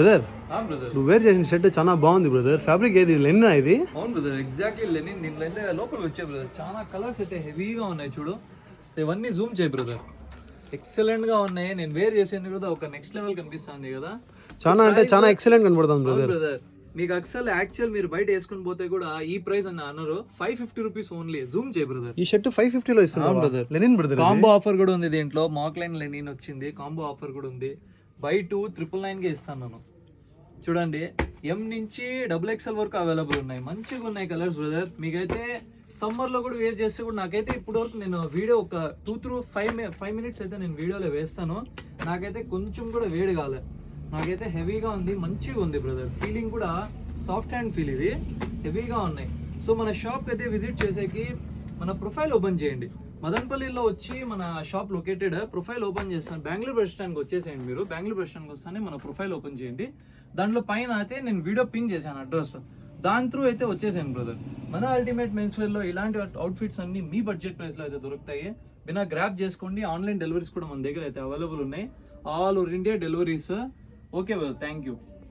Brother brother నువ్వు wear చేసిన shirt చాలా బాగుంది బ్రదర్. ఫ్యాబ్రిక్ ఏది లెనిన్ ఇది? అవును బ్రదర్, ఎగ్జాక్ట్లీ లెనిన్. దీంట్లో అయితే లోపల వచ్చాయి బ్రదర్, చాలా కలర్స్ అయితే హెవీగా ఉన్నాయి చూడు. సో ఇవన్నీ జూమ్ చేయి బ్రదర్, ఎక్సలెంట్ గా ఉన్నాయి. నేను వేర్ చేసేది కూడా ఒక నెక్స్ట్ లెవెల్ కనిపిస్తుంది కదా, చాలా అంటే చాలా ఎక్సలెంట్ కనబడుతుంది బ్రదర్. మీకు అసలు యాక్చువల్ మీరు బయట వేసుకుని పోతే కూడా ఈ ప్రైస్ అని అన్నారు. 550 రూపీస్ ఓన్లీ. జూమ్ చేయి బ్రదర్. ఈ షర్ట్ 550 లో ఇస్తున్నారు brother. Linen brother. Combo offer కూడా ఉంది దీంట్లో. మాక్ లైన్ లెనిన్ వచ్చింది, కాంబో ఆఫర్ కూడా ఉంది. బై 2 999 కి ఇస్తాను నేను. చూడండి, M నుంచి XXL వరకు అవైలబుల్ ఉన్నాయి. మంచిగా ఉన్నాయి కలర్స్ బ్రదర్. మీకైతే సమ్మర్ లో కూడా వేర్ చేస్తే కూడా నాకైతే ఇప్పటి వరకు నేను వీడియో ఒక 2 to 5 మినిట్స్ అయితే నేను వీడియోలో వేస్తాను. నాకైతే కొంచెం కూడా వేడి కాలే, నాకైతే హెవీగా ఉంది, మంచిగా ఉంది బ్రదర్. ఫీలింగ్ కూడా సాఫ్ట్ హ్యాండ్ ఫీల్, ఇది హెవీగా ఉన్నాయి. సో మన షాప్ అయితే విజిట్ చేసేకి మన ప్రొఫైల్ ఓపెన్ చేయండి. మదనపల్లిలో వచ్చి మన షాప్ లొకేటెడ్. ప్రొఫైల్ ఓపెన్ చేస్తాను, బెంగళూరు బస్ స్టాండ్కి వచ్చేసేయండి. మీరు బెంగళూరు బస్ స్టాండ్కి వస్తానే మన ప్రొఫైల్ ఓపెన్ చేయండి. దాంట్లో పైన అయితే నేను వీడియో పిన్ చేశాను అడ్రస్, దాని త్రూ అయితే వచ్చేసాను బ్రదర్. మన అల్టిమేట్ మెన్స్ వేర్ లో ఇలాంటి అవుట్ఫిట్స్ అన్ని మీ బడ్జెట్ ప్రైస్ లో అయితే దొరుకుతాయి. బినా గ్రాప్ చేసుకోండి. ఆన్లైన్ డెలివరీస్ కూడా మన దగ్గర అయితే అవైలబుల్ ఉన్నాయి. All over India deliveries. Okay brother, thank you.